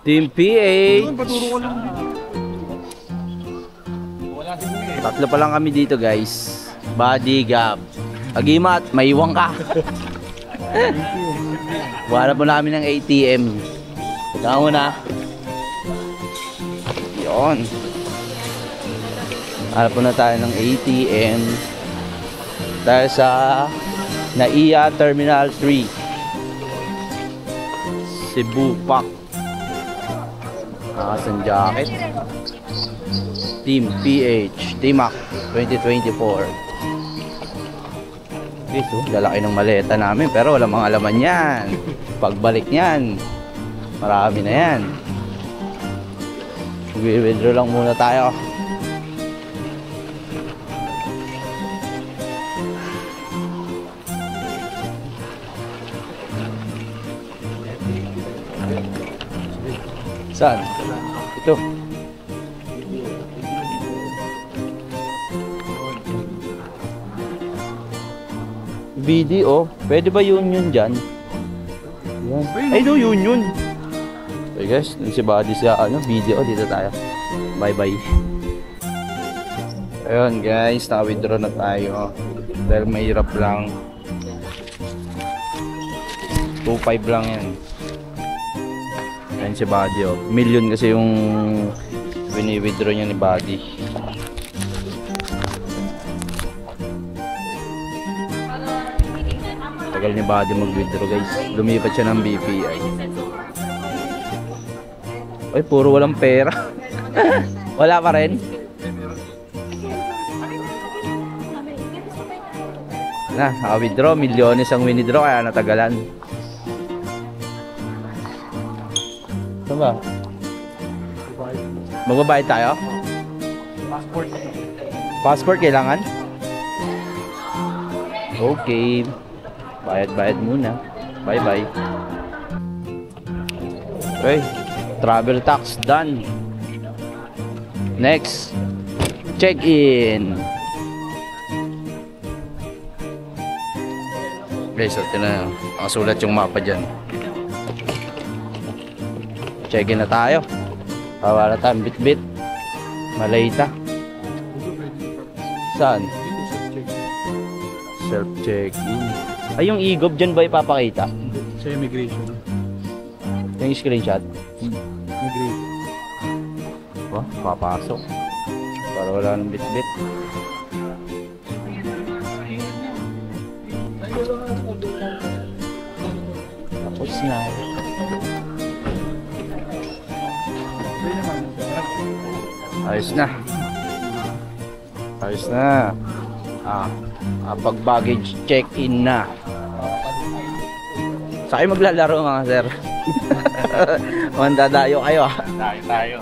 Team PH. Tatlo pa lang kami dito guys. Buddy, Gab. Agimat, maiwang ka. Wala po namin ng ATM. Tama mo na. Yun. Hanap po na tayo ng ATM. Dahil sa NAIA Terminal 3. Cebu Pac. Nakasan jacket. Team PH TMAC 2024. Okay, so lalaki ng maleta namin pero wala mga laman yan. Pagbalik niyan, marami na yan. Withdraw lang muna tayo. Saan? Ito. BD, pwede ba union dyan? Yan. Ay no, union. So guys, si Buddy sa BD, dito tayo. Bye bye. Ayun guys, na-withdraw na tayo. Dahil mahirap lang. 2.5 lang yan. Ayun si Buddy, million kasi yung wini-withdraw niya ni Buddy. Tagal ni Buddy mag-withdraw guys. Lumipat siya ng BPI. Ay, puro walang pera. Wala pa rin. Naka-withdraw. Milyones ang winidraw kaya natagalan. Saan ba? Magbabayad tayo? Passport. Passport kailangan? Okay. Bayad muna. Bye-bye. Okay. Travel tax done. Next. Check-in. Okay, so tingnan. Nakasulat yung mapa dyan. Check-in na tayo. Wala tayong bit-bit. Malayta. Saan? Self-check-in. Ay, yung e-gob dyan ba ipapakita? Sa immigration. Yung screenshot? Immigration. Oh, papasok. Para wala ng bit-bit. Tapos na. Ayos na. Ayos na. Pag baggage check-in na. Sa kayo maglalaro mga sir. Mandadayo kayo. Tayo.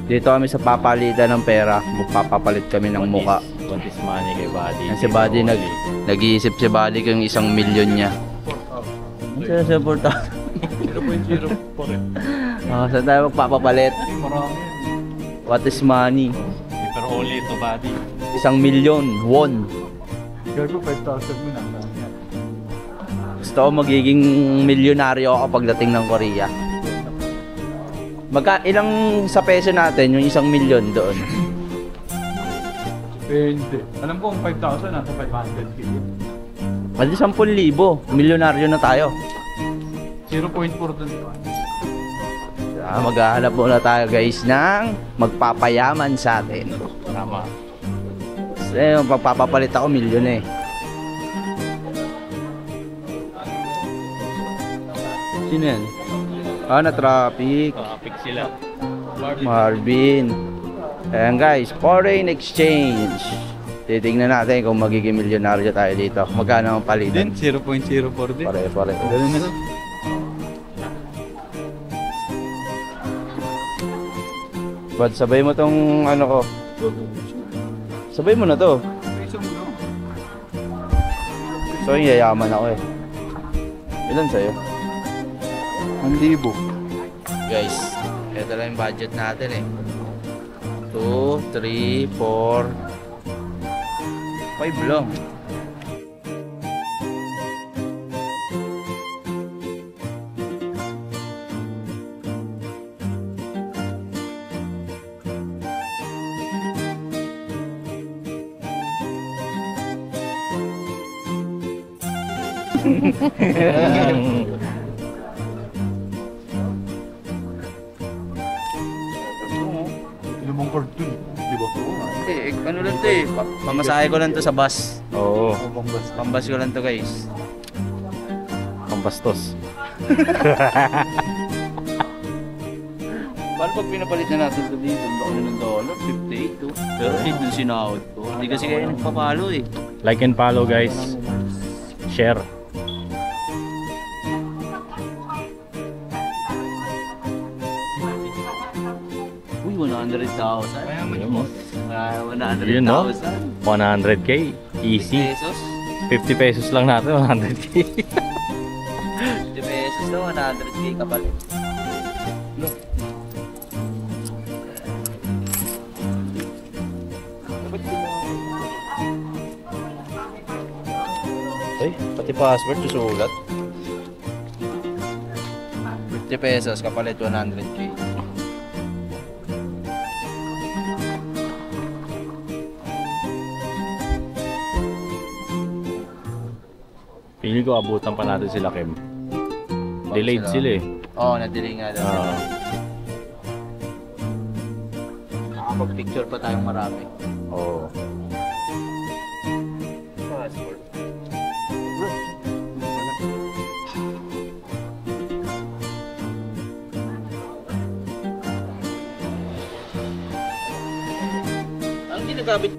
Dito kami sa papalitan ng pera. Magpapapalit kami ng muka. What is money kay Buddy? Si Buddy nag-iisip si Buddy kung 1 milyon niya. Ano siya sa 4,000? 0.04. Saan tayo magpapapalit? Marami. What is money? Pero only to Buddy. 1 milyon won. Gago 5,000 mo na. Gusto ko magiging milyonaryo ako pagdating ng Korea. Ilang sa peso natin yung 1 milyon doon? Hindi. Alam ko kung 5,000 nasa 500 kilo. Mali 10,000. Milyonaryo na tayo. 0.4 doon. Maghahanap muna tayo guys ng magpapayaman sa atin. Tama. Kasi pagpapapalit ako milyon eh. Sino yan? Na traffic. Traffic sila. Marvin. Ayan guys, foreign exchange. Titingnan natin kung magiging milyonaryo tayo dito. Magkano ang palitan? Din 0.04 din. Pare. Ganun na lang. Bad, sabay mo tong ano ko. Sabay mo na to. So, yayaman ako eh. Ilan sa'yo? 1,000. Guys, ito lang yung budget natin eh. 2, 3, 4, 5 lang. Lumang card dun. Di ba? Ano lang to eh. Pamasahe ko lang to sa bus. Oo, Pambas ko lang to guys. pambastos. Paano pag pinapalit na natin ito dito? Ang laki na ng dollar, 58 to. Pero hindi yung sinahod ko. Hindi kasi kayo nagpapalo eh. Like and follow guys. Share. Uy, 100,000. Yun mo. 100,000. Yun, no? 100k. Easy. Pesos. 50 pesos lang natin, 100k. 50 pesos daw, 100k kapalit. Ay, pati password susulat. 50 pesos kapalit 100k. Pili ko abutan pa natin sila Kim. Delayed sila eh. Oo, na-delay nga daw. Ah, Nakapag-picture pa tayong marami. oo. Ang ginagamit.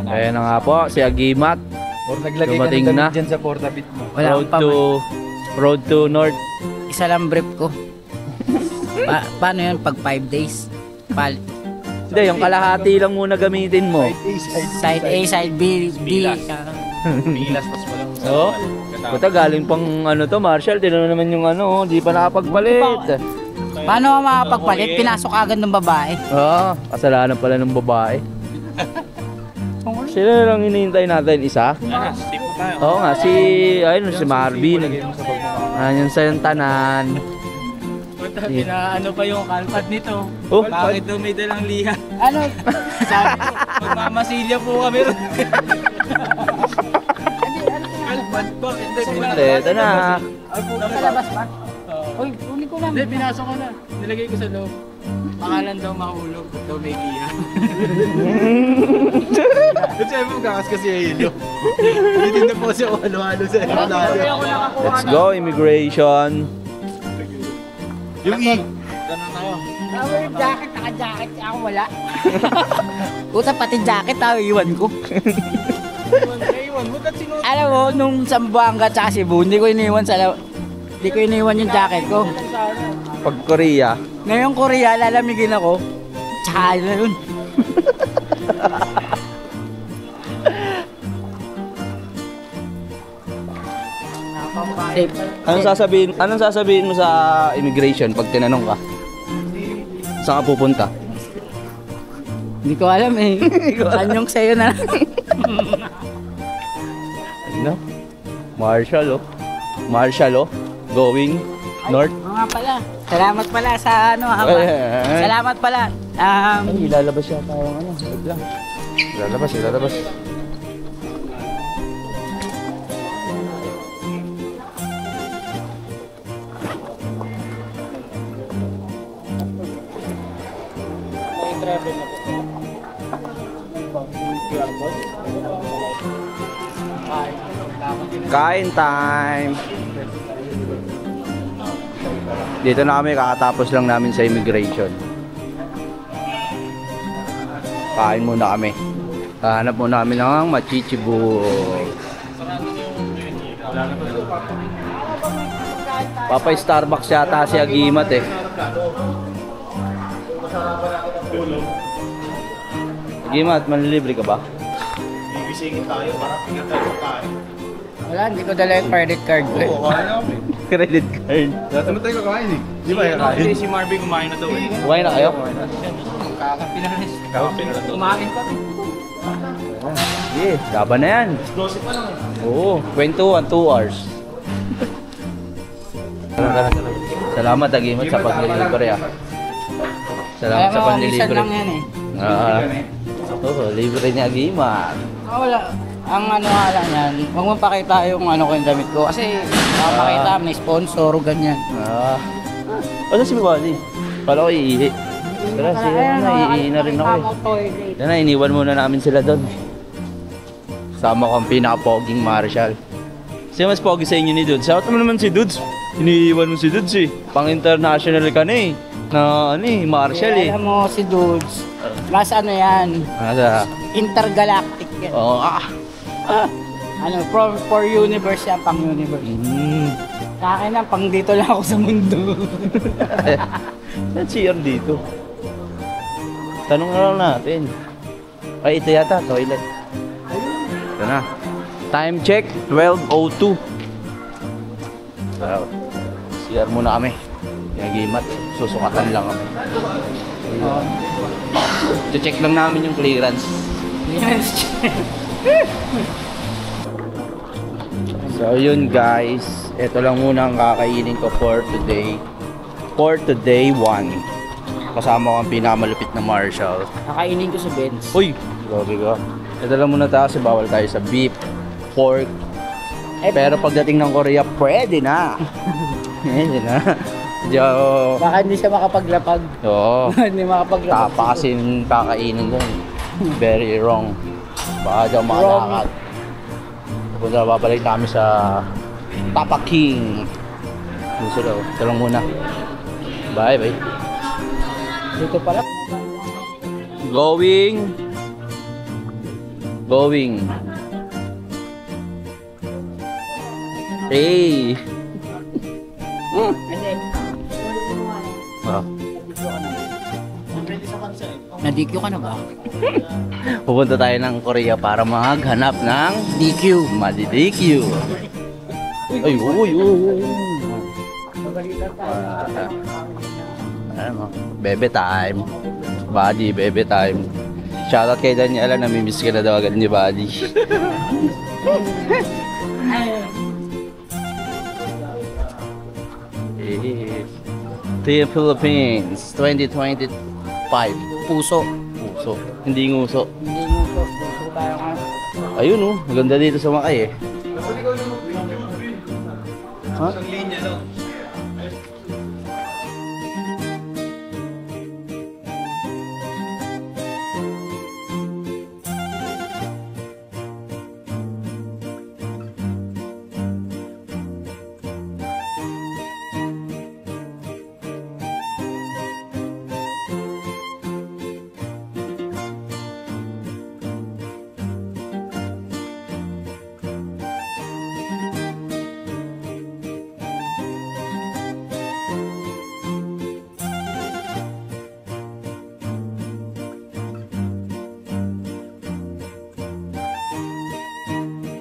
Ayan na nga po, si Agimat. Or naglagay Dumating ka ng na. damit dyan sa portabit mo. Wala akong pamay. Road to North. Isa lang brief ko. Paano yun pag 5 days? Hindi, yung kalahati lang muna gamitin mo. Side A, side B, D. Bilas pas pa lang. Oo. Puta, galing pang ano to, Marshall. Tinan naman yung ano, di pa nakapagpalit. Paano ka makapagpalit? Pinasok agad ng babae. Oo, kasalanan pala ng babae. Sino lang hinihintay natin? Isa? Oo nga, ayun, si Marvin. Ayun sa yung tanan. Ano pa yung kalpad nito? Oh, Bakit daw may dalang liha? Ano? Sabi ko, magmamasilya po kami. Kalpad pa. Hindi, ito na. Sa labas pa? Uy, kunin ko lang. Hindi, pinasok ko na. Nilagay ko sa loob. Pakalan daw mahulog. Daw may liha. Ba't sa'yo mo gakas kasi yung hilo? Hindi na po siya halo-halo sa halo. Let's go, immigration. Yung Ganun tayo. Ako yung jacket, naka-jacket. Ako wala. Puta, pati jacket iwan ko. Iwan mo, that's sinuot. Alam mo, nung Zamboanga at Cebu, hindi ko iniwan yung jacket ko. Pag Korea. Ngayong Korea, lalamigin ako. Tsaka na yun. Safe. Anong sasabihin mo sa immigration pag tinanong ka? Saan ka pupunta? Hindi ko alam eh. Anyong sa'yo na. Ano? Marshall, oh. Marshall, oh. Going north. Oo nga pala. Salamat pala sa ano. Salamat pala. Ay, ilalabas yata yung ano. Wait lang. Ilalabas. May travel na po. QR code. Ay, dapat din. Kain time! Dito na kami, kakatapos lang namin sa immigration. Kain muna kami. Hanap muna kami ng machichiboy. Papay Starbucks yata si Agimat eh. Agimat, manlilibre ka ba? Ibisingin tayo para pingat tayo tayo. Wala, hindi ko dala yung credit card ko. Oo, kaya namin. Credit card. Dati mo tayo kakain eh. Di ba yung Hindi, kain? si Marvin kumain na daw eh. Kumain na kayo? Kakapinaris. Kapin na daw. Kumain kami. Sige, laban na yan. Explosive pa lang eh. Oo, kwentuhan, 2 hours. Salamat Agimat sa paglilibre ah. Salamat sa Minsan paglilibre. lang yan eh. Oo, libre ni Agimat. Wala. Ang ano nga lang yan, huwag mo pakita yung ano ko yung damit ko. Kasi makakita, may sponsor o ganyan. Ano si Wally? Kala ko iihi. Tara, siya na, iihi na rin ako eh. Toilet. Yan na, iniwan muna namin sila doon. Sama ko ang pinaka-poging Marshall. Siya mas pogi sa inyo ni Dudes. Shout mo naman si Dudes. Iniiwan mo si Dudes eh. Pang-international ka na eh. Na ano eh, Marshall eh. Alam mo si Dudes, mas ano yan, Nasa, intergalactic yan. oo Ano, for universe yan, pang universe. Sa akin lang, pang dito lang ako sa mundo. Saan CR dito? Tanong na lang natin. Ay, ito yata, toilet. Ito na. Time check, 12:02. CR muna kami. Nagimat, susukatan lang kami. Check lang namin yung clearance. Yes. So yun guys, ito lang muna ang kakainin ko for today. For today 1. Kasama ko ang pinakamalupit na Marshall. Kakainin ko sa Benz. Uy! Grabe ka. Ito lang muna tayo kasi bawal tayo sa beef, pork. Pero pagdating ng Korea, pwede na. Pwede na. Diyo. Baka hindi siya makapaglapag. Oo. Hindi makapaglapag. Tapa kasi yung kakainin doon. Very wrong. Baka daw makalakad. Punta babalik namin sa Tapa King. Gusto daw. Ito lang muna. Bye bye. Dito pala. Going. Hey. Hindi. Ah. Na-DQ ka na ba? Pupunta tayo ng Korea para maghanap ng DQ. Madi-DQ. Ay, uy. Ano, bebe time. Buddy, bebe time. Shoutout kay Daniela, namimiss ka na daw agad ni Buddy. The Philippines 2025. Puso. Puso. Hindi nguso. Hindi mo to. Puso tayo nga. Ayun oh, maganda dito sa Makay eh. Ha?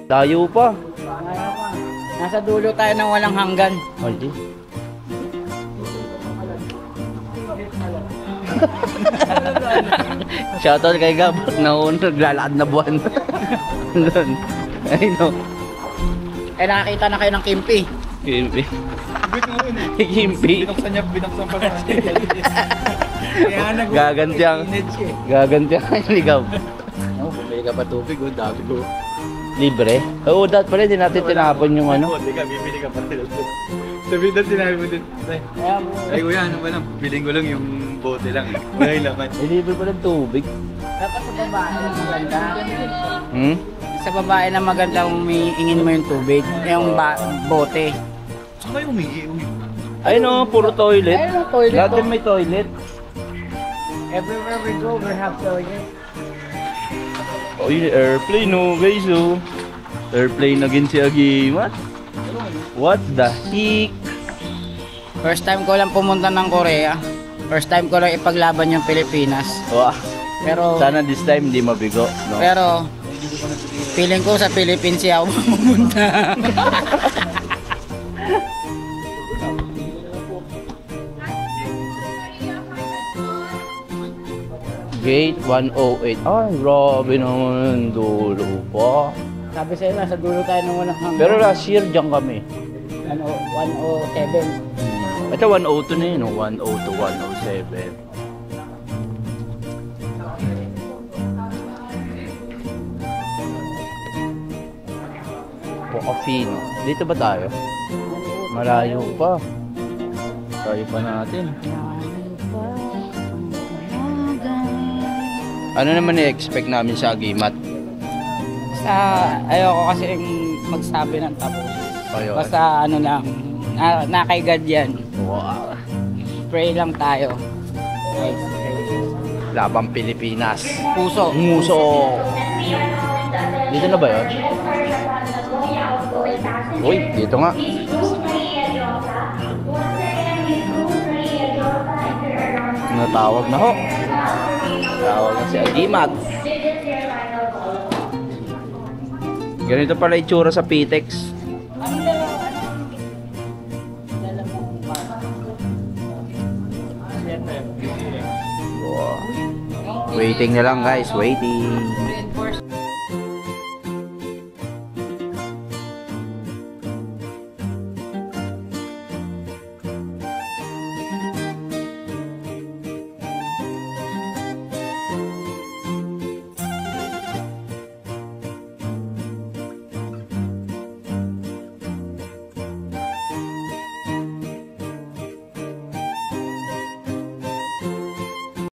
Layo pa. Nasa dulo tayo ng walang hanggan. Hindi. Shoutout kay Gab. Naglalakad na buwan. Doon. I know. Eh nakakita na kayo ng Kimpi. Kimpi. Kimpi. Binuksan pa sa Gaganti ang ligaw. Oh, bumili ka pa tubig, oh, dami ko. Libre? Oo, dapat pala din natin tinapon yung ano. Hindi ka, bibili ka pa rin. Sabi doon, sinabi mo din. Ay kuya, ano ba lang, biling ko lang yung bote lang. Wala yung laman. Eh, libre pa ng tubig. Dapat sa babae na maganda. Hmm? Sa babae na maganda umiingin mo yung tubig. Yung bote. Saan kayo umihi? Ayun o, puro toilet. Ayun ang toilet. Lahat din may toilet. Everywhere we go, we have toilet. Oh, yung airplane oh, guys oh. Airplane again si Agimat. What the heck? First time ko lang pumunta ng Korea. First time ko lang ipaglaban yung Pilipinas. Wow. Pero Sana this time hindi mabigo, no? pero feeling ko sa Philippines siya ako pumunta. Gate 108. Ay, grabe naman. Dulo pa. Sabi sa'yo, nasa dulo tayo nung walang hanggang. Pero last year, dyan kami. 107. Ito 102 na yun, no? 102, 107. Pocafino. Dito ba tayo? Malayo pa. Tayo pa natin. Ano naman i-expect namin sa Agimat? Ayoko kasi magsabi ng tapos. Ayun. Basta ano lang, kay God yan. Wow. Pray lang tayo. Guys, pray. Labang Pilipinas. Puso. Muso. Dito na ba yun? Uy, dito nga. Natawag na ho. Tawag na si Agimat. Ganito pala itsura sa Pitex. Wow. Waiting na lang guys, waiting.